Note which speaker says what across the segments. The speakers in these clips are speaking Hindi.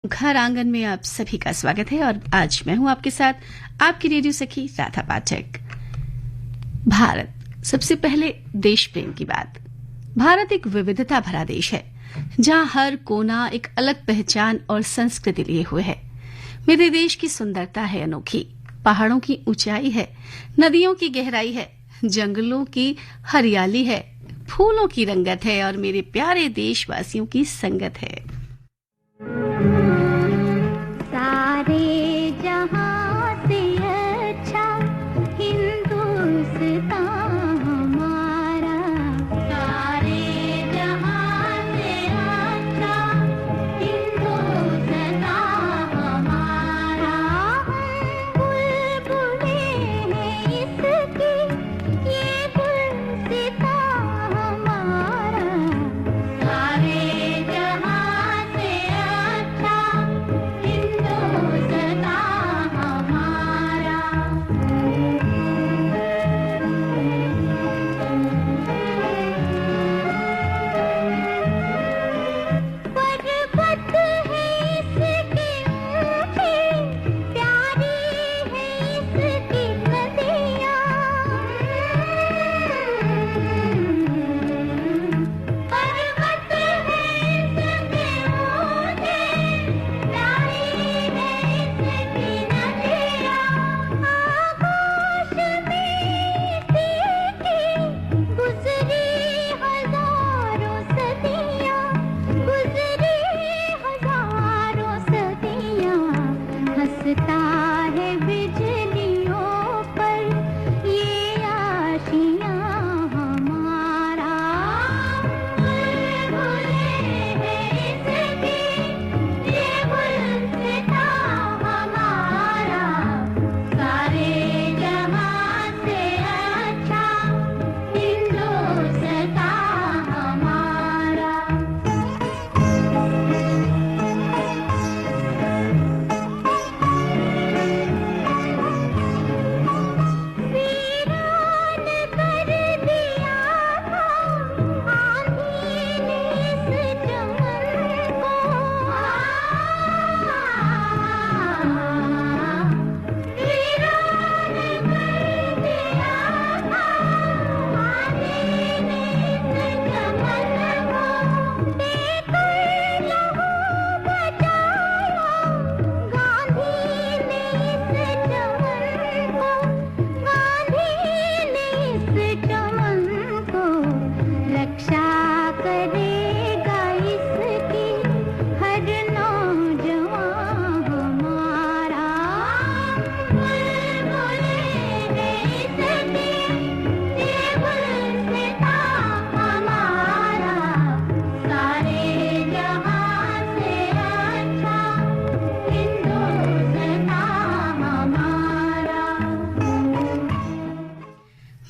Speaker 1: घर आंगन में आप सभी का स्वागत है और आज मैं हूं आपके साथ आपकी रेडियो सखी राधा पाठक। भारत, सबसे पहले देश प्रेम की बात। भारत एक विविधता भरा देश है जहां हर कोना एक अलग पहचान और संस्कृति लिए हुए है। मेरे देश की सुंदरता है अनोखी। पहाड़ों की ऊंचाई है, नदियों की गहराई है, जंगलों की हरियाली है, फूलों की रंगत है और मेरे प्यारे देशवासियों की संगत है।
Speaker 2: सारे जहां से अच्छा हिंदुस्तान हमारा, सारे जहां से अच्छा हिंदुस्तान हमारा। बुलबुलें हैं इसकी, ये गुलसितां हमारा, सारे जहां से अच्छा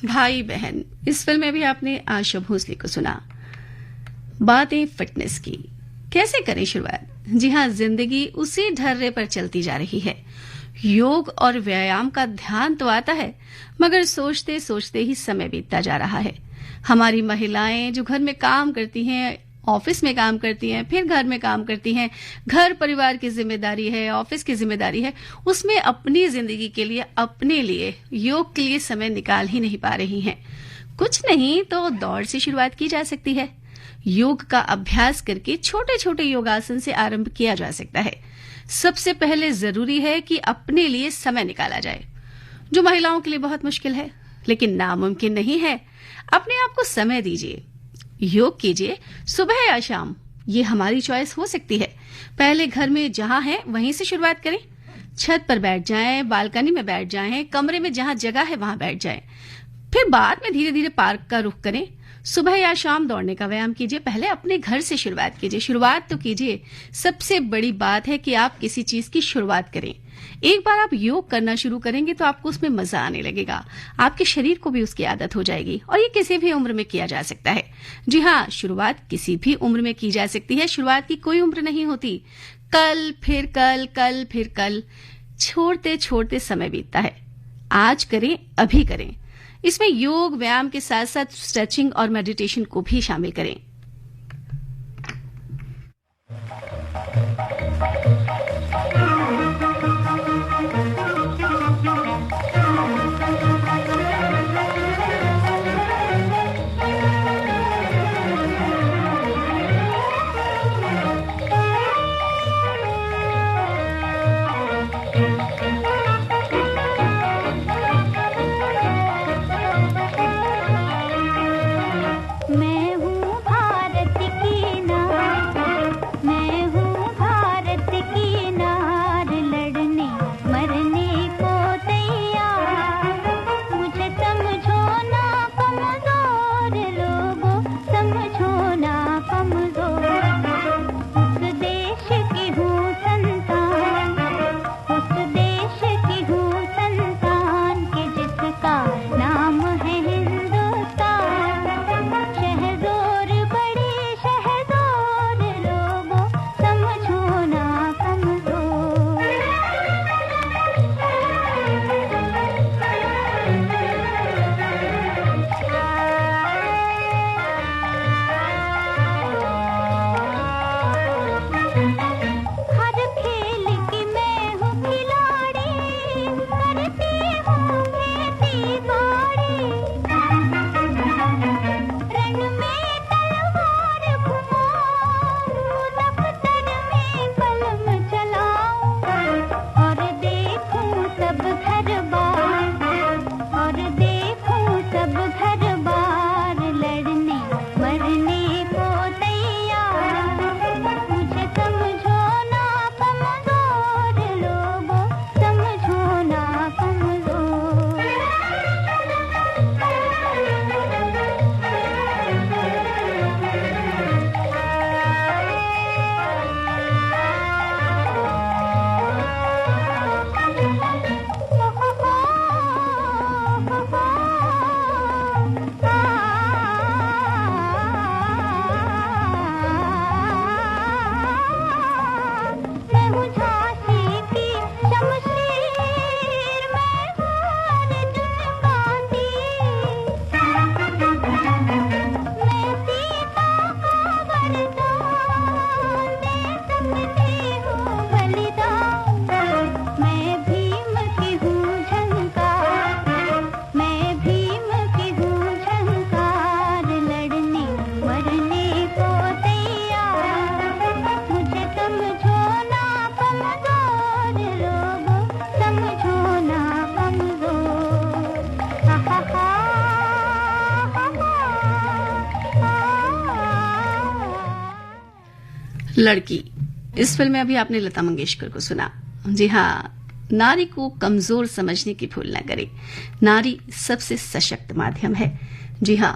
Speaker 1: भाई बहन, इस फिल्म में भी आपने आशा भोसले को सुना। बातें फिटनेस की, कैसे करें शुरुआत? जी हाँ, जिंदगी उसी ढर्रे पर चलती जा रही है। योग और व्यायाम का ध्यान तो आता है, मगर सोचते सोचते ही समय बीतता जा रहा है। हमारी महिलाएं जो घर में काम करती हैं, ऑफिस में काम करती हैं, फिर घर में काम करती हैं, घर परिवार की जिम्मेदारी है, ऑफिस की जिम्मेदारी है, उसमें अपनी जिंदगी के लिए, अपने लिए, योग के लिए समय निकाल ही नहीं पा रही हैं। कुछ नहीं तो दौड़ से शुरुआत की जा सकती है। योग का अभ्यास करके छोटे छोटे योगासन से आरंभ किया जा सकता है। सबसे पहले जरूरी है कि अपने लिए समय निकाला जाए, जो महिलाओं के लिए बहुत मुश्किल है, लेकिन नामुमकिन नहीं है। अपने आप को समय दीजिए, योग कीजिए, सुबह या शाम, ये हमारी चॉइस हो सकती है। पहले घर में जहां है वहीं से शुरुआत करें। छत पर बैठ जाएं, बालकनी में बैठ जाएं, कमरे में जहां जगह है वहां बैठ जाएं। फिर बाद में धीरे धीरे पार्क का रुख करें। सुबह या शाम दौड़ने का व्यायाम कीजिए। पहले अपने घर से शुरुआत कीजिए, शुरुआत तो कीजिए। सबसे बड़ी बात है कि आप किसी चीज की शुरुआत करें। एक बार आप योग करना शुरू करेंगे तो आपको उसमें मजा आने लगेगा, आपके शरीर को भी उसकी आदत हो जाएगी और ये किसी भी उम्र में किया जा सकता है। जी हाँ, शुरुआत किसी भी उम्र में की जा सकती है। शुरुआत की कोई उम्र नहीं होती। कल फिर कल, कल फिर कल, छोड़ते छोड़ते समय बीतता है। आज करें, अभी करें। इसमें योग व्यायाम के साथ साथ स्ट्रेचिंग और मेडिटेशन को भी शामिल करें।
Speaker 2: रहूं झांसी की शमशीर मैं हार चुकाती मैं सीता का वरदान दे सकती हूँ बलिदान मैं भीम की हूँ झंकार मैं भीम की हूँ झंकार लड़ने मरने को तैयार मुझे समझो ना कमजोर लोगों समझो ना कमजोर हा हा हा
Speaker 1: लड़की, इस फिल्म में अभी आपने लता मंगेशकर को सुना। जी हाँ, नारी को कमजोर समझने की भूल न करें। नारी सबसे सशक्त माध्यम है। जी हाँ,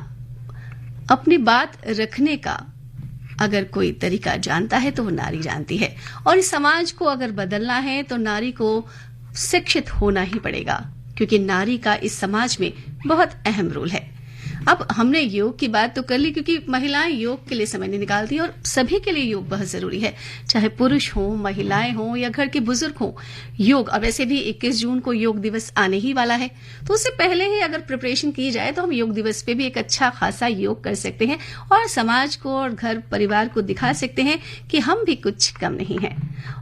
Speaker 1: अपनी बात रखने का अगर कोई तरीका जानता है तो वो नारी जानती है, और इस समाज को अगर बदलना है तो नारी को शिक्षित होना ही पड़ेगा, क्योंकि नारी का इस समाज में बहुत अहम रोल है। अब हमने योग की बात तो कर ली, क्योंकि महिलाएं योग के लिए समय नहीं निकालती, और सभी के लिए योग बहुत जरूरी है, चाहे पुरुष हो, महिलाएं हो या घर के बुजुर्ग हो। योग, और वैसे भी 21 जून को योग दिवस आने ही वाला है, तो उससे पहले ही अगर प्रिपरेशन की जाए तो हम योग दिवस पे भी एक अच्छा खासा योग कर सकते हैं और समाज को और घर परिवार को दिखा सकते हैं कि हम भी कुछ कम नहीं है।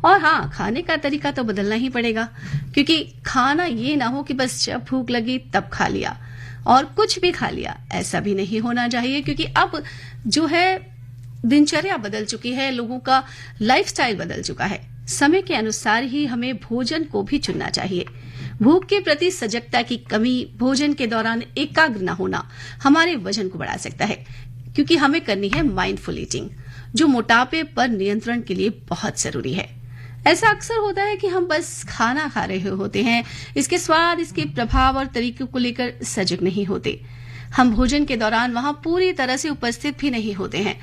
Speaker 1: और हाँ, खाने का तरीका तो बदलना ही पड़ेगा, क्योंकि खाना ये ना हो कि बस जब भूख लगी तब खा लिया और कुछ भी खा लिया, ऐसा भी नहीं होना चाहिए, क्योंकि अब जो है दिनचर्या बदल चुकी है, लोगों का लाइफस्टाइल बदल चुका है। समय के अनुसार ही हमें भोजन को भी चुनना चाहिए। भूख के प्रति सजगता की कमी, भोजन के दौरान एकाग्र न होना हमारे वजन को बढ़ा सकता है, क्योंकि हमें करनी है माइंडफुल ईटिंग, जो मोटापे पर नियंत्रण के लिए बहुत जरूरी है। ऐसा अक्सर होता है कि हम बस खाना खा रहे होते हैं, इसके स्वाद, इसके प्रभाव और तरीकों को लेकर सजग नहीं होते। हम भोजन के दौरान वहां पूरी तरह से उपस्थित भी नहीं होते हैं।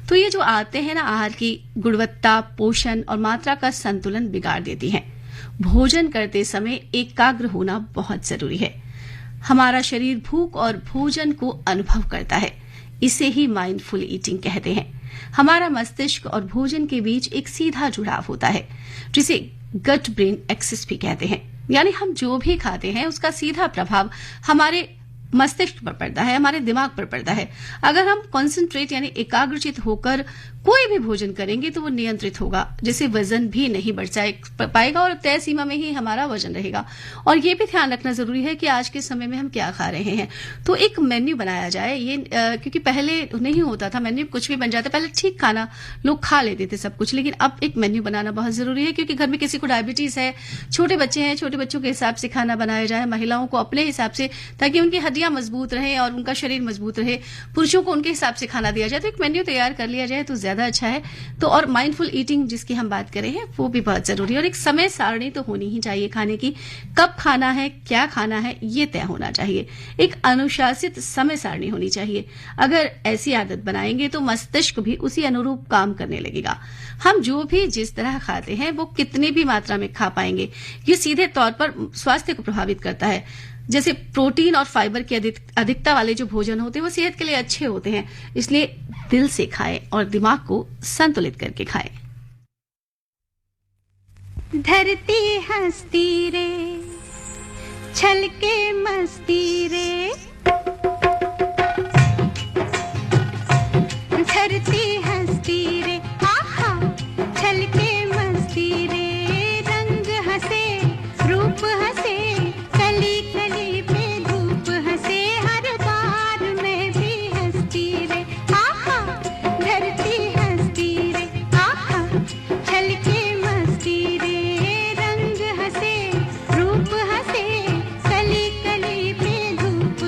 Speaker 1: तो ये जो आते हैं ना, आहार की गुणवत्ता, पोषण और मात्रा का संतुलन बिगाड़ देती हैं। भोजन करते समय एकाग्र होना बहुत जरूरी है। हमारा शरीर भूख और भोजन को अनुभव करता है, इसे ही माइंडफुल ईटिंग कहते हैं। हमारा मस्तिष्क और भोजन के बीच एक सीधा जुड़ाव होता है, जिसे गट ब्रेन एक्सिस भी कहते हैं। यानी हम जो भी खाते हैं उसका सीधा प्रभाव हमारे मस्तिष्क पर पड़ता है, हमारे दिमाग पर पड़ता है। अगर हम कॉन्सेंट्रेट यानी एकाग्रचित होकर कोई भी भोजन करेंगे तो वो नियंत्रित होगा, जिससे वजन भी नहीं बढ़ पाएगा और तय सीमा में ही हमारा वजन रहेगा। और ये भी ध्यान रखना जरूरी है कि आज के समय में हम क्या खा रहे हैं। तो एक मेन्यू बनाया जाए, ये क्योंकि पहले नहीं होता था, मेन्यू कुछ भी बन जाता, पहले ठीक खाना लोग खा लेते थे सब कुछ, लेकिन अब एक मेन्यू बनाना बहुत जरूरी है, क्योंकि घर में किसी को डायबिटीज है, छोटे बच्चे हैं, छोटे बच्चों के हिसाब से खाना बनाया जाए, महिलाओं को अपने हिसाब से, ताकि उनकी हड्डियां मजबूत रहे और उनका शरीर मजबूत रहे। पुरुषों को उनके हिसाब से खाना दिया जाए, तो एक मेन्यू तैयार कर लिया जाए तो ज्यादा अच्छा है। तो और माइंडफुल ईटिंग जिसकी हम बात कर रहे हैं वो भी बहुत जरूरी है, और एक समय सारणी तो होनी ही चाहिए खाने की। कब खाना है, क्या खाना है, ये तय होना चाहिए। एक अनुशासित समय सारणी होनी चाहिए। अगर ऐसी आदत बनाएंगे तो मस्तिष्क भी उसी अनुरूप काम करने लगेगा। हम जो भी जिस तरह खाते हैं वो कितनी भी मात्रा में खा पाएंगे, ये सीधे तौर पर स्वास्थ्य को प्रभावित करता है। जैसे प्रोटीन और फाइबर की अधिकता वाले जो भोजन होते हैं वो सेहत के लिए अच्छे होते हैं, इसलिए दिल से खाएं और दिमाग को संतुलित करके खाएं।
Speaker 2: धरती हंसती रे, छलके मस्ती रे, धरती हंसती रे, आहा छलके मस्ती रे, रंग हंसे, रूप हंसे, कली कली पे धूप हंसे, हर बार में भी हंसती रे, आहा धरती हंसती रे, आहा छलके मस्ती रे, रंग हंसे, रूप हंसे, कली कली पे धूप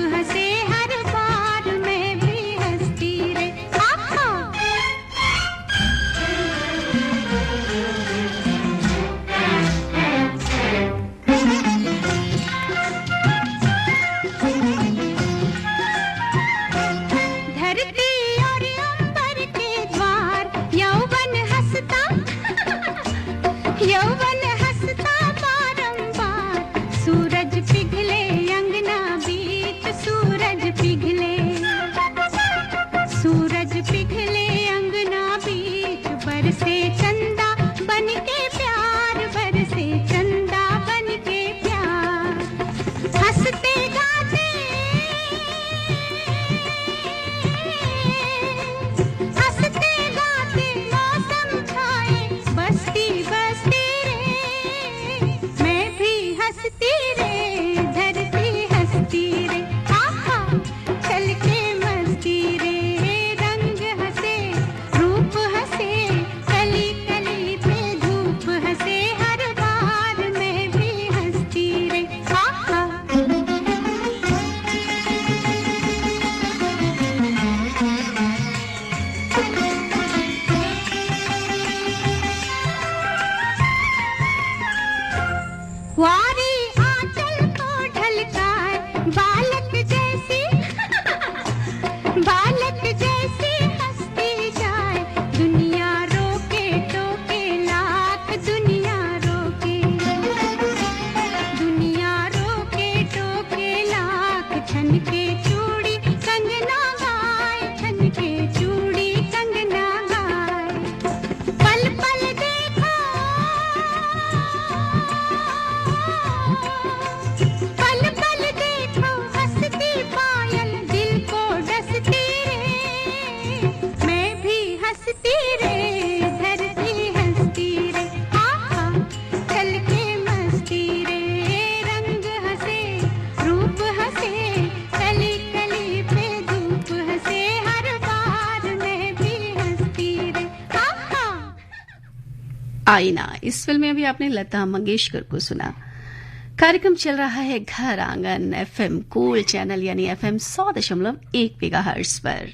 Speaker 2: वारी आंचल को ढलकाए बालक जैसी बालक जैसी हंसती जाए दुनिया रोके टोके लाख दुनिया रोके लाख छन के चूड़ी कंगना गाए छन के चूड़ी कंगना गाए पल पल देखो हंसती पायल दिल को डसती रे मैं भी हंसती रे धरती हंसती रे आहा चल के मस्ती रे रंग हंसे रूप हंसे कली कली पे धूप हंसे हर बार मैं भी हंसती रे आहा।
Speaker 1: आईना इस फिल्म में अभी आपने लता मंगेशकर को सुना। कार्यक्रम चल रहा है घर आंगन एफएम कूल चैनल यानी एफएम 100.1 मेगाहर्ट्ज पर।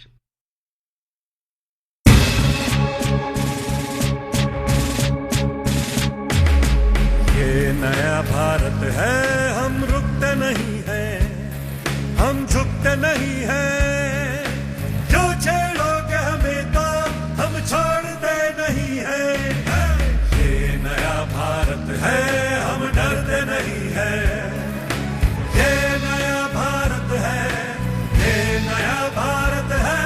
Speaker 3: ये नया भारत है, हम रुकते नहीं हैं, हम झुकते नहीं हैं, जो छेड़ोगे हमें तो हम छोड़ते नहीं हैं। ये नया भारत है, हम डरते नहीं हैं, ये नया भारत है, ये नया भारत है,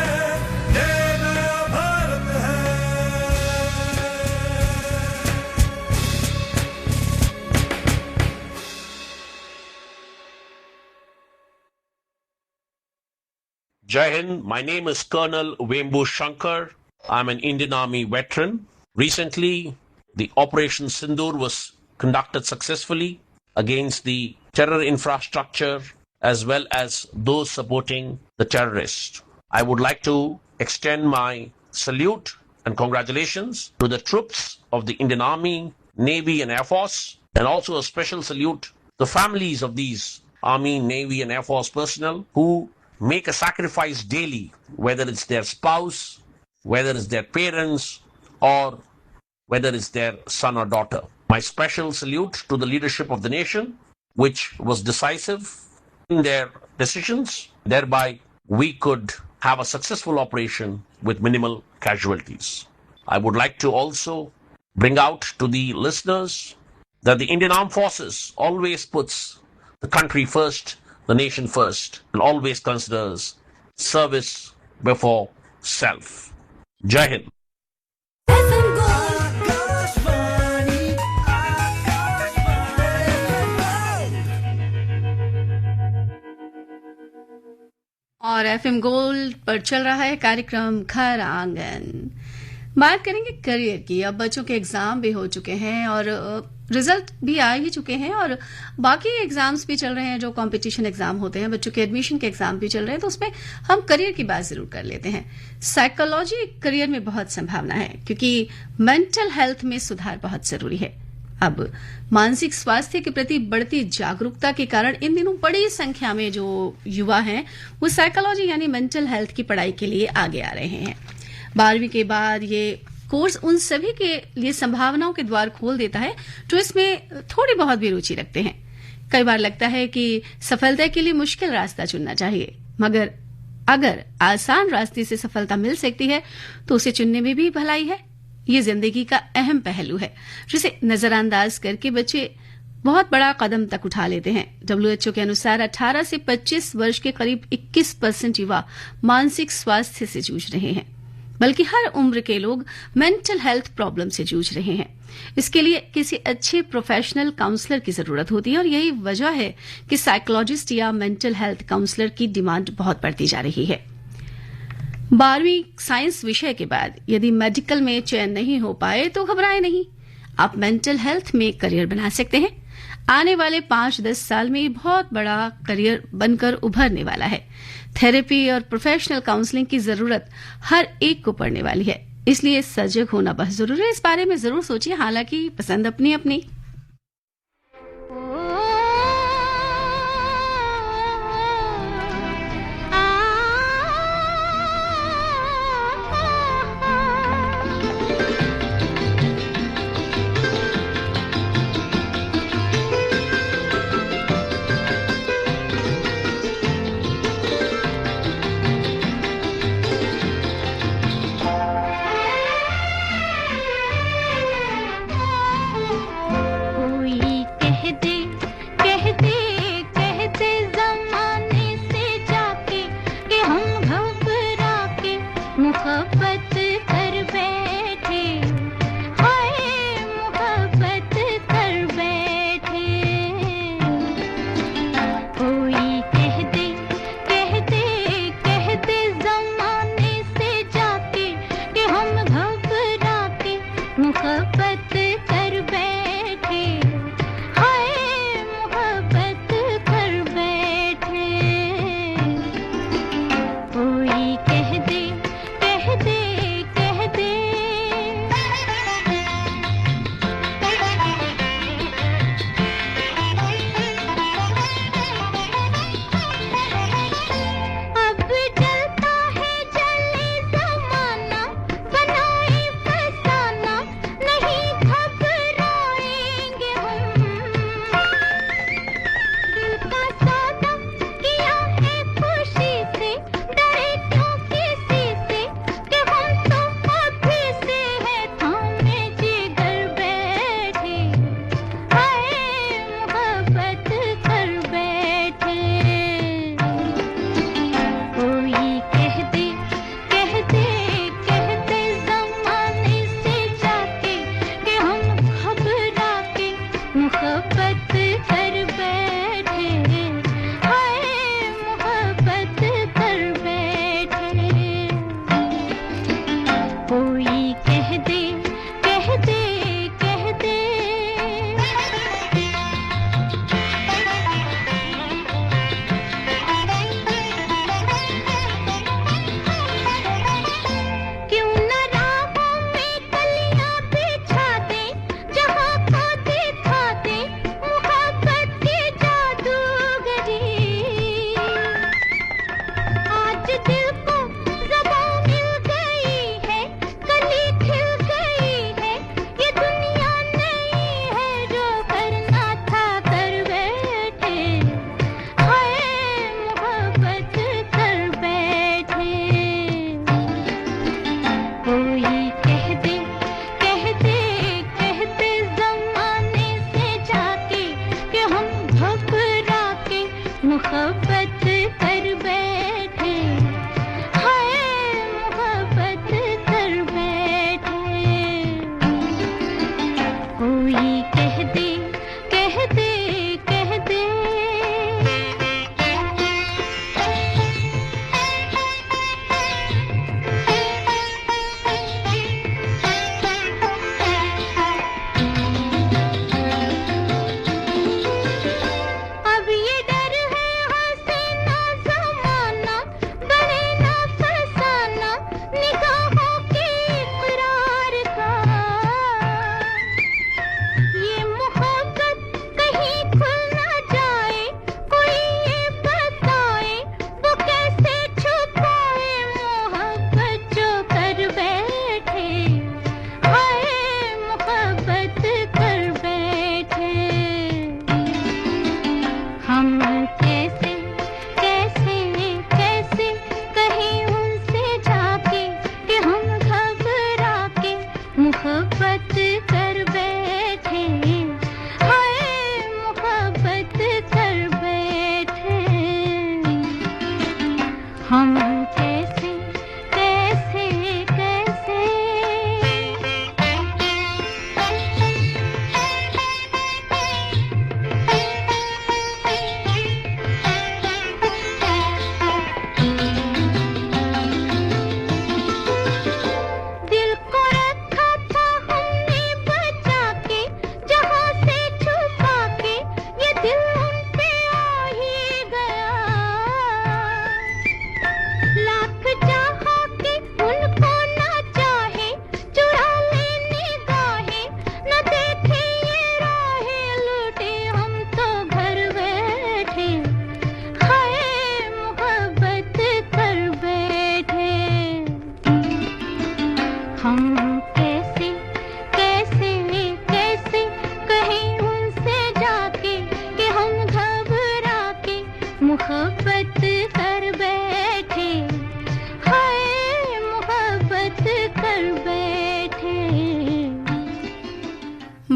Speaker 3: ये नया भारत है।
Speaker 4: Jai Hind, my name is Colonel Wembu Shankar. I'm an Indian Army veteran. Recently, the Operation Sindoor was conducted successfully against the terror infrastructure as well as those supporting the terrorists. I would like to extend my salute and congratulations to the troops of the Indian Army, Navy and Air Force, and also a special salute to the families of these Army, Navy and Air Force personnel who make a sacrifice daily, whether it's their spouse, whether it's their parents, or whether it's their son or daughter. My special salute to the leadership of the nation, which was decisive in their decisions. Thereby, we could have a successful operation with minimal casualties. I would like to also bring out to the listeners that the Indian Armed Forces always puts the country first, the nation first, and always considers service before self. Jai Hind.
Speaker 1: और एफएम गोल्ड पर चल रहा है कार्यक्रम घर आंगन। बात करेंगे करियर की। अब बच्चों के एग्जाम भी हो चुके हैं और रिजल्ट भी आ ही चुके हैं और बाकी एग्जाम्स भी चल रहे हैं, जो कंपटीशन एग्जाम होते हैं, बच्चों के एडमिशन के एग्जाम भी चल रहे हैं, तो उसमें हम करियर की बात जरूर कर लेते हैं। साइकोलॉजी करियर में बहुत संभावना है क्योंकि मेंटल हेल्थ में सुधार बहुत जरूरी है। अब मानसिक स्वास्थ्य के प्रति बढ़ती जागरूकता के कारण इन दिनों बड़ी संख्या में जो युवा हैं वो साइकोलॉजी यानी मेंटल हेल्थ की पढ़ाई के लिए आगे आ रहे हैं। 12वीं के बाद ये कोर्स उन सभी के लिए संभावनाओं के द्वार खोल देता है जो इसमें थोड़ी बहुत भी रुचि रखते हैं। कई बार लगता है कि सफलता के लिए मुश्किल रास्ता चुनना चाहिए, मगर अगर आसान रास्ते से सफलता मिल सकती है तो उसे चुनने में भी भलाई है। ये जिंदगी का अहम पहलू है जिसे नजरअंदाज करके बच्चे बहुत बड़ा कदम तक उठा लेते हैं। WHO के अनुसार 18 से 25 वर्ष के करीब 21% युवा मानसिक स्वास्थ्य से जूझ रहे हैं, बल्कि हर उम्र के लोग मेंटल हेल्थ प्रॉब्लम से जूझ रहे हैं। इसके लिए किसी अच्छे प्रोफेशनल काउंसलर की जरूरत होती है और यही वजह है कि साइकोलॉजिस्ट या मेंटल हेल्थ काउंसलर की डिमांड बहुत बढ़ती जा रही है। 12वीं साइंस विषय के बाद यदि मेडिकल में चयन नहीं हो पाए तो घबराए नहीं, आप मेंटल हेल्थ में करियर बना सकते हैं। आने वाले 5-10 साल में ये बहुत बड़ा करियर बनकर उभरने वाला है। थेरेपी और प्रोफेशनल काउंसलिंग की जरूरत हर एक को पड़ने वाली है, इसलिए सजग होना बहुत जरूरी है। इस बारे में जरूर सोचिए, हालांकि पसंद अपनी अपनी।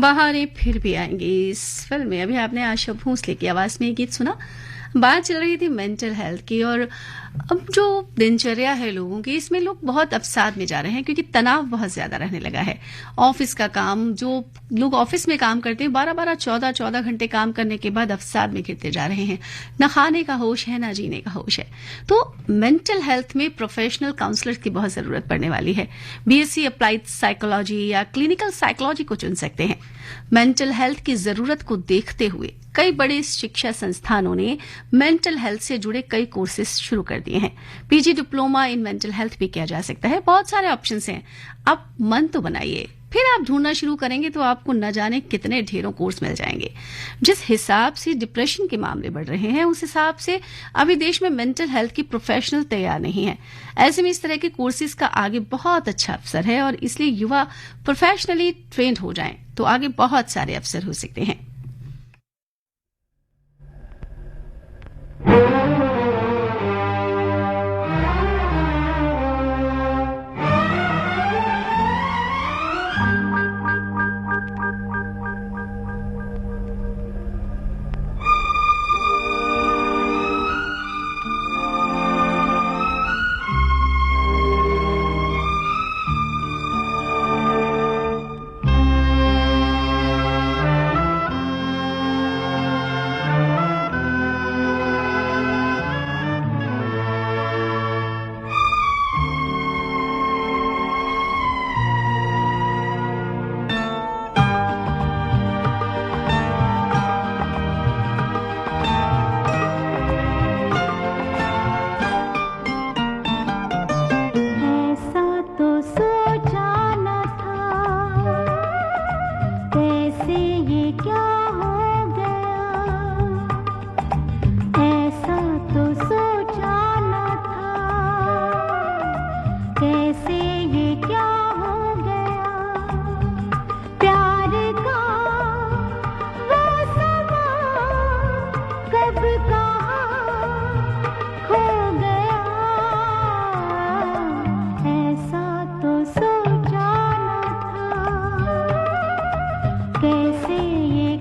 Speaker 1: बहारें फिर भी आएंगी इस फिल्म में अभी आपने आशा भोसले की आवाज में ये गीत सुना। बात चल रही थी मेंटल हेल्थ की और अब जो दिनचर्या है लोगों की इसमें लोग बहुत अवसाद में जा रहे हैं क्योंकि तनाव बहुत ज्यादा रहने लगा है। ऑफिस का काम, जो लोग ऑफिस में काम करते हैं 12-12 14-14 घंटे काम करने के बाद अवसाद में गिरते जा रहे हैं। न खाने का होश है, न जीने का होश है। तो मेंटल हेल्थ में प्रोफेशनल काउंसलर की बहुत जरूरत पड़ने वाली है। बीएससी अप्लाइड साइकोलॉजी या क्लिनिकल साइकोलॉजी को चुन सकते हैं। मेंटल हेल्थ की जरूरत को देखते हुए कई बड़े शिक्षा संस्थानों ने मेंटल हेल्थ से जुड़े कई कोर्सेज शुरू कर दिए हैं। PG diploma in mental health भी किया जा सकता है। बहुत सारे ऑप्शंस हैं। आप मन तो बनाइए, फिर आप ढूंढना शुरू करेंगे तो आपको न जाने कितने ढेरों कोर्स मिल जाएंगे। जिस हिसाब से डिप्रेशन के मामले बढ़ रहे हैं उस हिसाब से अभी देश में मेंटल हेल्थ की प्रोफेशनल तैयार नहीं है। ऐसे में इस तरह के कोर्सेज का आगे बहुत अच्छा अवसर है और इसलिए युवा प्रोफेशनली ट्रेंड हो जाएं तो आगे बहुत सारे अवसर हो सकते हैं।
Speaker 2: कैसे ये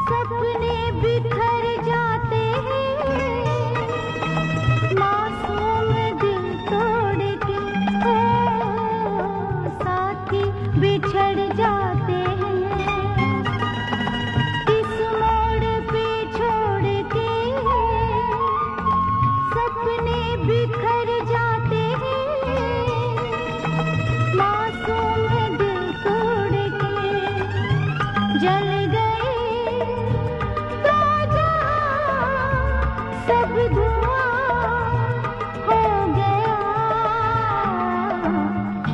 Speaker 2: सपने बिखर जाते हैं मासूम दिल तोड़ के, ओ साथी बिछड़ जाते हैं इस मोड़ पे छोड़ के, सपने बिखर जाते हैं मासूम दिल तोड़ के, जल गए तो जहां सब धुआं हो गया,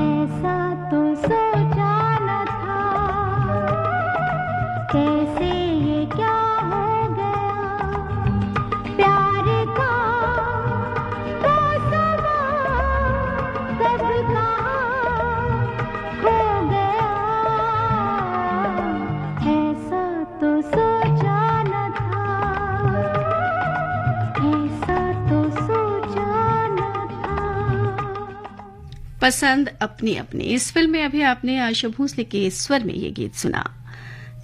Speaker 2: ऐसा तो सोचा न था, कैसे ये क्या हो गया, प्यार का तो समा कब कहाँ खो गया, ऐसा तो सोचा न था, ऐसा तो सोचा न था।
Speaker 1: पसंद अपनी अपनी। इस फिल्म में अभी आपने आशा भोसले के स्वर में ये गीत सुना।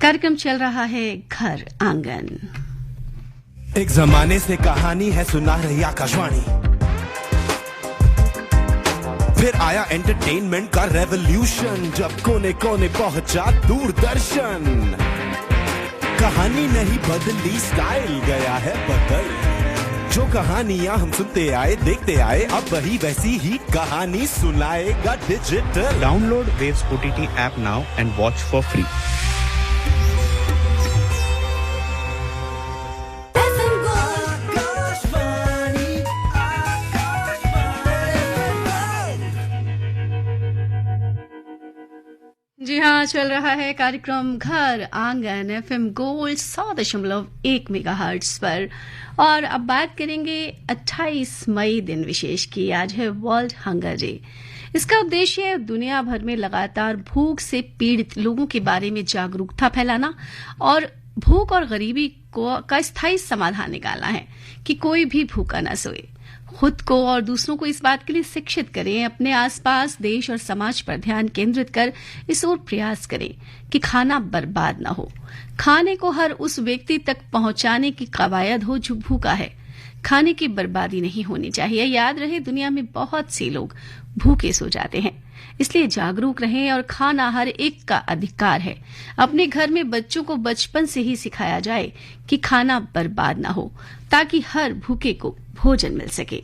Speaker 1: कार्यक्रम चल रहा है घर आंगन।
Speaker 5: एक जमाने से कहानी है सुना रही आकाशवाणी, फिर आया एंटरटेनमेंट का रेवोल्यूशन, जब कोने कोने पहुंचा दूरदर्शन। कहानी नहीं बदली, स्टाइल गया है बदल, जो कहानियां हम सुनते आए देखते आए, अब वही वैसी ही कहानी सुनाएगा digital.
Speaker 6: Download Waves OTT app now and watch for free.
Speaker 1: जी हाँ, चल रहा है कार्यक्रम घर आंगन FM गोल्ड 100.1 मेगाहर्ट्ज पर। और अब बात करेंगे 28 मई दिन विशेष की। आज है वर्ल्ड हंगर डे। इसका उद्देश्य दुनिया भर में लगातार भूख से पीड़ित लोगों के बारे में जागरूकता फैलाना और भूख और गरीबी का स्थायी समाधान निकालना है कि कोई भी भूखा न सोए। खुद को और दूसरों को इस बात के लिए शिक्षित करें, अपने आसपास, देश और समाज पर ध्यान केंद्रित कर इस ओर प्रयास करें कि खाना बर्बाद न हो। खाने को हर उस व्यक्ति तक पहुंचाने की कवायद हो जो भूखा है। खाने की बर्बादी नहीं होनी चाहिए। याद रहे, दुनिया में बहुत से लोग भूखे सो जाते हैं, इसलिए जागरूक रहें और खाना हर एक का अधिकार है। अपने घर में बच्चों को बचपन से ही सिखाया जाए कि खाना बर्बाद ना हो, ताकि हर भूखे को भोजन मिल सके।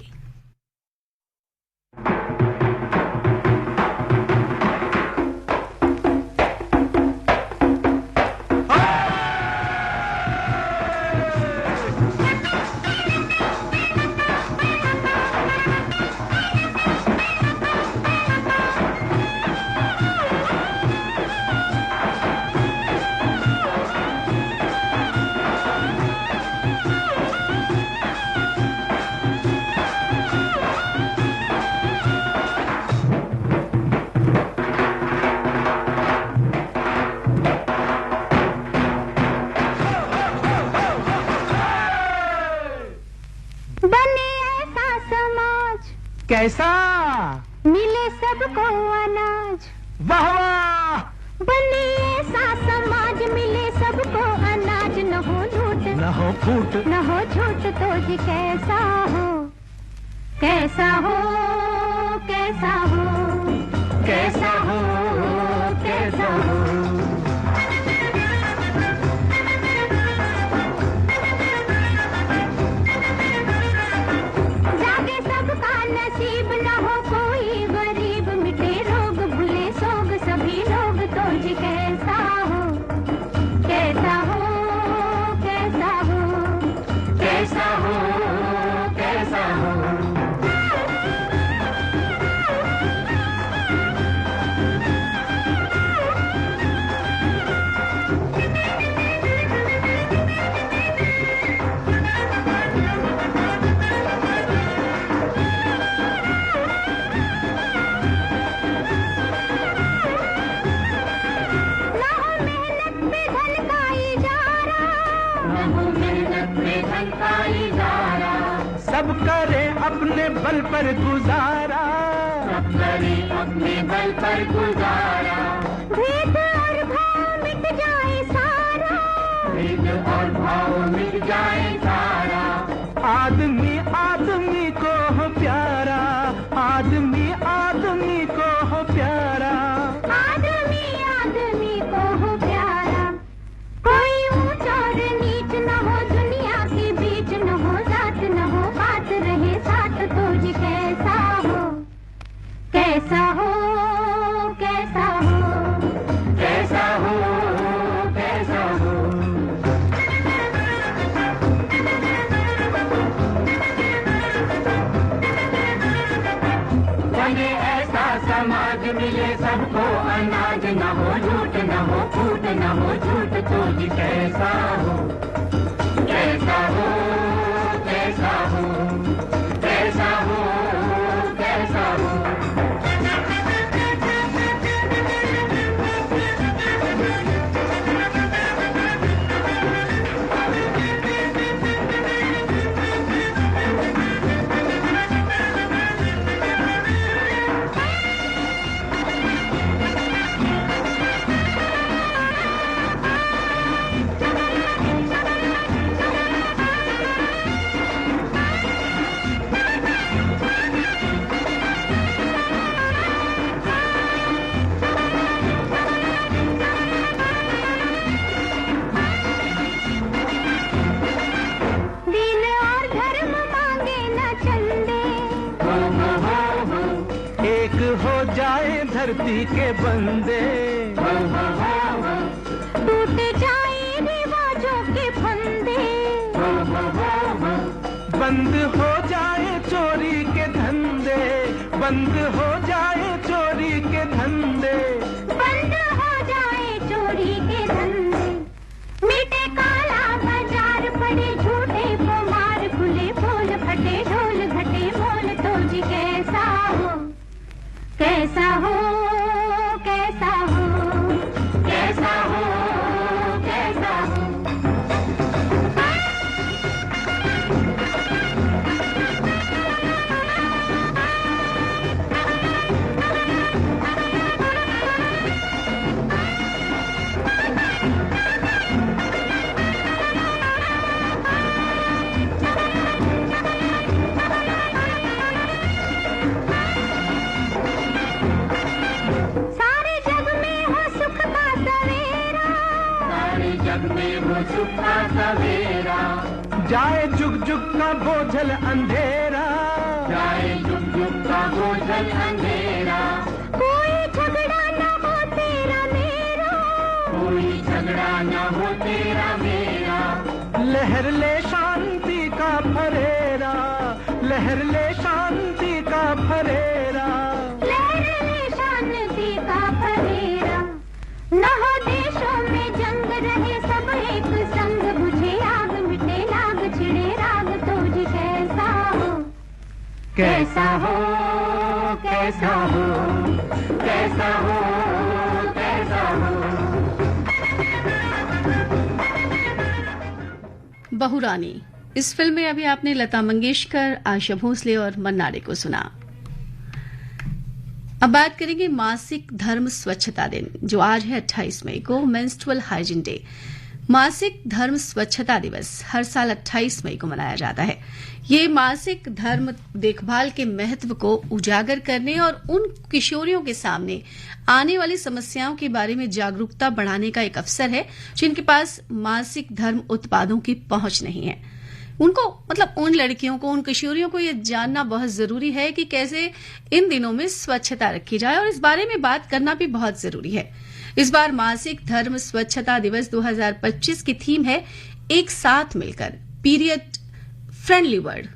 Speaker 7: कैसा
Speaker 2: मिले सबको अनाज,
Speaker 7: वाह वाह,
Speaker 2: बने ऐसा समाज मिले सबको अनाज, न हो लूट
Speaker 7: न हो फूट,
Speaker 2: न हो झूठ, तो जी कैसा हो, कैसा हो, कैसा हो, कैसा हो, कैसा हो। जागे सबका नसीब, न हो कोई गरीब, मिटे रोग भूले सोग सभी लोग, तो जी कैसा हो, कैसा हो, कैसा हो, कैसा हो, कैसा हो।
Speaker 7: सब करे अपने बल पर गुजारा,
Speaker 2: सब करे अपने बल पर गुजारा, भेद और भाव मिट जाए सारा,
Speaker 7: भेद और भाव मिट जाए सारा। आदमी आदमी को हो प्यारा, आदमी आदमी को हो प्यारा,
Speaker 2: आदमी आदमी को हो प्यारा। कोई ऊंच और नीच न हो, दुनिया के बीच न हो, जात न हो, बात रहे साथ तो जी कैसा हो, कैसा हो, कैसा हो,
Speaker 7: कैसा हो, कैसा हो। बने ऐसा समाज मिले सबको अनाज न हो, झूठ न हो, फूट न हो, झूठ तो जी कैसा हो, कैसा हो, कैसा हो, कैसा हो, कैसा हो।
Speaker 2: दीन और धर्म मांगे न चंदे,
Speaker 7: एक हो जाए धरती के बंदे,
Speaker 2: टूट जाए रिवाजों के फंदे,
Speaker 7: बंद हो जाए चोरी के धंधे, बंद हो जाए चोरी के धंधे,
Speaker 2: बंद हो जाए चोरी के धंधे। मिटे काला बाजार, पड़े झूठे खुमार, खुले पोल फटे, ढोल घटे, मोल तो जी कैसा हो, कैसा हो, कैसा हो,
Speaker 7: कैसा हो, कैसा हो।
Speaker 2: सारे जग में हो सुख का सवेरा,
Speaker 7: सारे जग में वो सुख का सवेरा, जाए जुग जुग का बोझल अंधेरा, जाए जुग जुग का बोझल अंधेरा,
Speaker 2: कोई झगड़ा न हो तेरा मेरा,
Speaker 7: कोई झगड़ा न हो तेरा मेरा। लहर ले शांति का फरेरा, लहर ले शांति का फरेरा,
Speaker 2: लहर ले शांति का फरेरा। न हो देशों में जंग, रहे सब एक संग, बुझे आग मिटे नाग, छिड़े राग तो जी कैसा हो,
Speaker 7: कैसा हो, कैसा हो, कैसा हो, कैसा हो।
Speaker 1: बहुरानी। इस फिल्म में अभी आपने लता मंगेशकर, आशा भोसले और मन्ना डे को सुना। अब बात करेंगे मासिक धर्म स्वच्छता दिन, जो आज है 28 मई को, मेंस्ट्रुअल हाइजीन डे। मासिक धर्म स्वच्छता दिवस हर साल 28 मई को मनाया जाता है। ये मासिक धर्म देखभाल के महत्व को उजागर करने और उन किशोरियों के सामने आने वाली समस्याओं के बारे में जागरूकता बढ़ाने का एक अवसर है जिनके पास मासिक धर्म उत्पादों की पहुंच नहीं है। उनको मतलब उन लड़कियों को, उन किशोरियों को ये जानना बहुत जरूरी है कि कैसे इन दिनों में स्वच्छता रखी जाए, और इस बारे में बात करना भी बहुत जरूरी है। इस बार मासिक धर्म स्वच्छता दिवस 2025 की थीम है एक साथ मिलकर, पीरियड फ्रेंडली वर्ल्ड।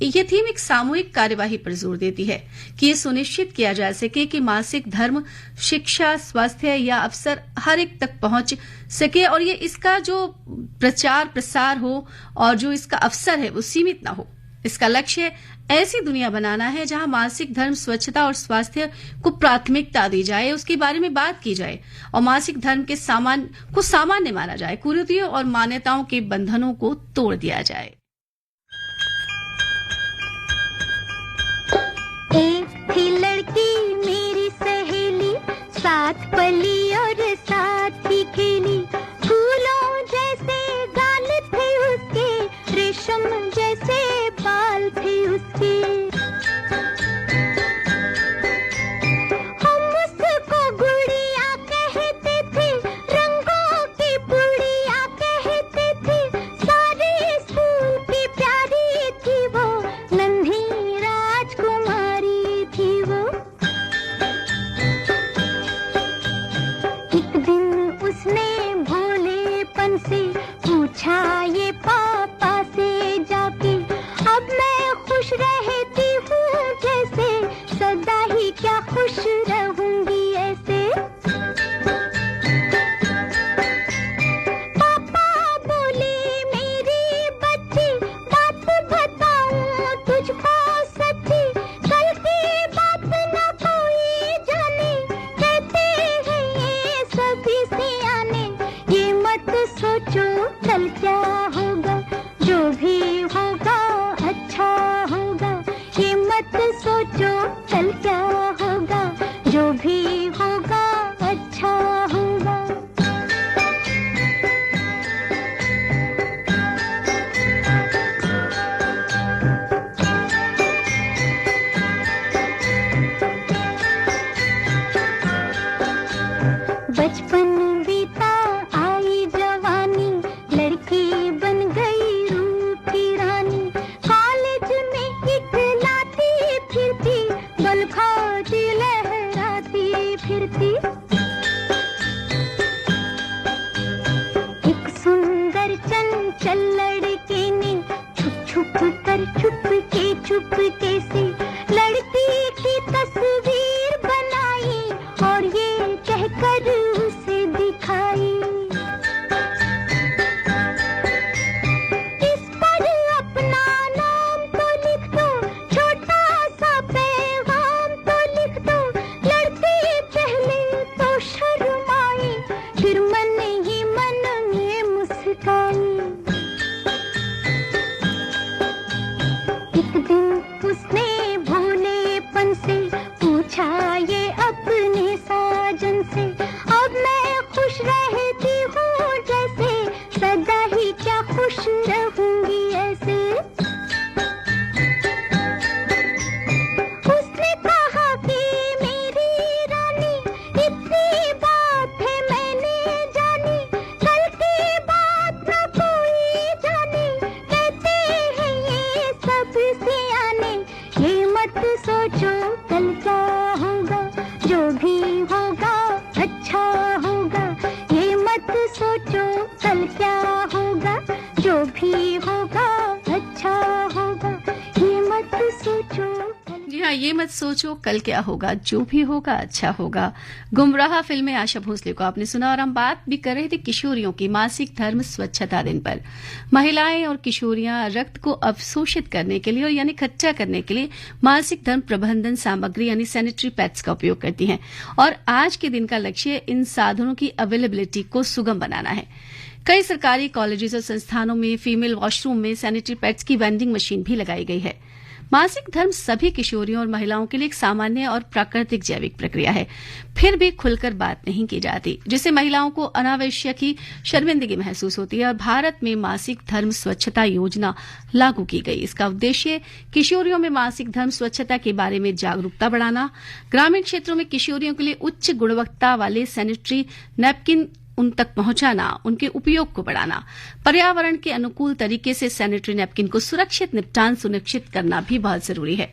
Speaker 1: ये थीम एक सामूहिक कार्यवाही पर जोर देती है कि ये सुनिश्चित किया जा सके कि मासिक धर्म शिक्षा, स्वास्थ्य या अवसर हर एक तक पहुंच सके, और ये इसका जो प्रचार प्रसार हो और जो इसका अवसर है वो सीमित ना हो। इसका लक्ष्य ऐसी दुनिया बनाना है जहां मासिक धर्म स्वच्छता और स्वास्थ्य को प्राथमिकता दी जाए, उसके बारे में बात की जाए और मासिक धर्म के सामान्य माना जाए, कुरीतियों और मान्यताओं के बंधनों को तोड़ दिया जाए।
Speaker 2: एक थी लड़की मेरी सहेली, साथ पली और साथ ही खेली, फूलों जैसे पापा से जाके अब मैं खुश रहती हूँ जैसे सदा ही क्या खुश रहूंगी ऐसे। पापा बोले मेरी बच्ची बात बताऊं तुझको सच्ची, कल की बात न कोई जाने, कहते हैं ये सभी सियाने। ये मत सोचो कल क्या होगा, जो भी होगा अच्छा होगा। ये मत सोचो कल क्या होगा, जो भी होगा अच्छा होगा। बचपन बीता आई जवानी, लड़की बन गई रूप की रानी। कॉलेज में इकलाती फिरती, बल खाती लहराती फिरती। एक सुंदर चंचल लड़के ने छुप छुप कर चुपके से लड़की की तस्वीर बनाई और ये कहकर उसे दिखाई। इस पर अपना नाम तो लिख दो, छोटा सा पैगाम तो लिख दो। लड़की पहले तो शर्माई, फिर मन ही मन में मुस्काई। एक दिन उसने भोलेपन से पूछा ये अपने साजन से, अब मैं खुश रहती हूँ जैसे सदा ही क्या खुश रहूंगी ऐसे। उसने कहा कि मेरी रानी इतनी बात है मैंने जानी, कल की बात न कोई जाने, कहते हैं ये सब सियाने। ये मत सोचो कल क्या होगा, जो भी होगा अच्छा होगा। ये मत सोचो कल क्या होगा, जो भी होगा अच्छा होगा। ये मत सोचो
Speaker 1: जी हाँ, ये मत सोचो कल क्या होगा, जो भी होगा अच्छा होगा। गुमराह फिल्म में आशा भोसले को आपने सुना और हम बात भी कर रहे थे किशोरियों की मासिक धर्म स्वच्छता दिन पर। महिलाएं और किशोरियां रक्त को अवशोषित करने के लिए और यानी इकट्ठा करने के लिए मासिक धर्म प्रबंधन सामग्री यानी सैनिटरी पैड्स का उपयोग करती हैं और आज के दिन का लक्ष्य इन साधनों की अवेलेबिलिटी को सुगम बनाना है। कई सरकारी कॉलेजेस और संस्थानों में फीमेल वॉशरूम में सैनिटरी पैड्स की वेंडिंग मशीन भी लगाई गई है। मासिक धर्म सभी किशोरियों और महिलाओं के लिए एक सामान्य और प्राकृतिक जैविक प्रक्रिया है, फिर भी खुलकर बात नहीं की जाती, जिससे महिलाओं को अनावश्यक ही शर्मिंदगी महसूस होती है। और भारत में मासिक धर्म स्वच्छता योजना लागू की गई। इसका उद्देश्य किशोरियों में मासिक धर्म स्वच्छता के बारे में जागरूकता बढ़ाना, ग्रामीण क्षेत्रों में किशोरियों के लिए उच्च गुणवत्ता वाले सैनिटरी नैपकिन उन तक पहुंचाना, उनके उपयोग को बढ़ाना, पर्यावरण के अनुकूल तरीके से सैनिटरी नैपकिन को सुरक्षित निपटान सुनिश्चित करना भी बहुत जरूरी है।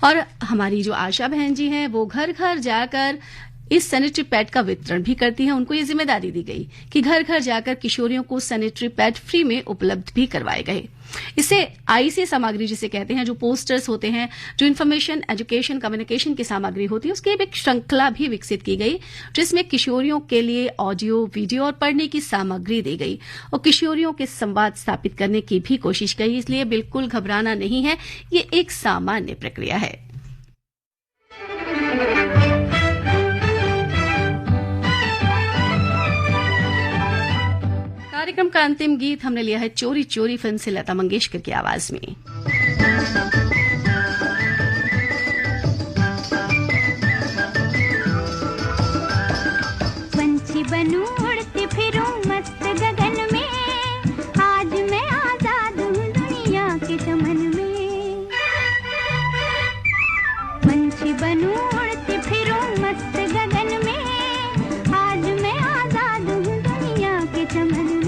Speaker 1: और हमारी जो आशा बहन जी हैं वो घर घर जाकर इस सैनिटरी पैड का वितरण भी करती हैं। उनको ये जिम्मेदारी दी गई कि घर घर जाकर किशोरियों को सैनिटरी पैड फ्री में उपलब्ध भी करवाए गए। इससे आईसी सामग्री जिसे कहते हैं, जो पोस्टर्स होते हैं, जो इन्फॉर्मेशन एजुकेशन कम्युनिकेशन की सामग्री होती है, उसकी एक श्रृंखला भी विकसित की गई जिसमें किशोरियों के लिए ऑडियो वीडियो और पढ़ने की सामग्री दी गई और किशोरियों के संवाद स्थापित करने की भी कोशिश की। इसलिए बिल्कुल घबराना नहीं है, ये एक सामान्य प्रक्रिया है। कार्यक्रम का अंतिम गीत हमने लिया है चोरी चोरी फिल्म से लता मंगेशकर की आवाज में।
Speaker 2: पंछी बनूं उड़ती फिरूं मस्त गगन में, आज मैं आजाद हूँ दुनिया के चमन में। पंछी बनूं उड़ती फिरूं मस्त गगन में, आज मैं आजाद हूँ दुनिया के चमन में।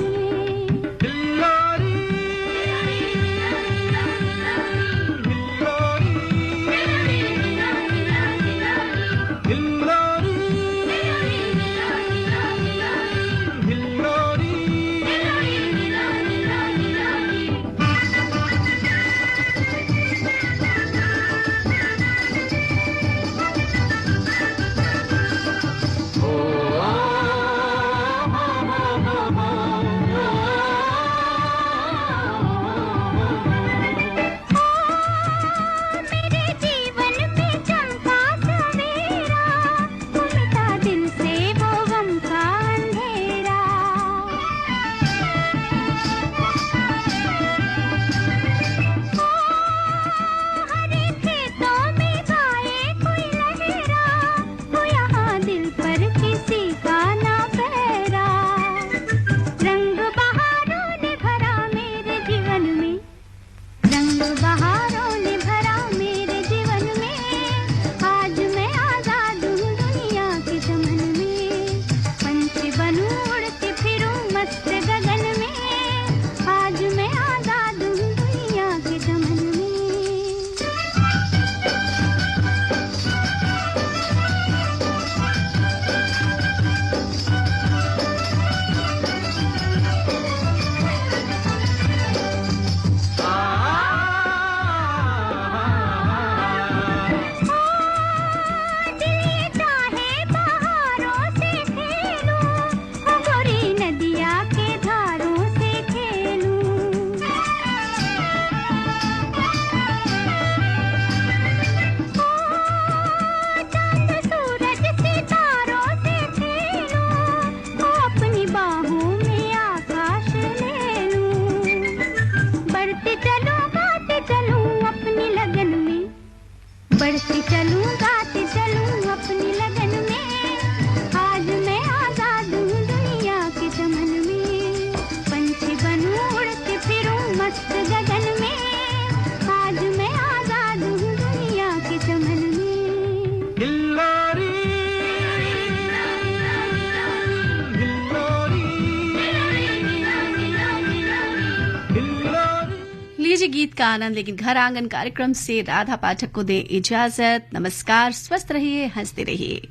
Speaker 1: लीजिए गीत का आनंद, लेकिन घर आंगन कार्यक्रम से राधा पाठक को दे इजाजत। नमस्कार, स्वस्थ रहिए, हंसते रहिए।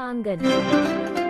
Speaker 8: आंगन।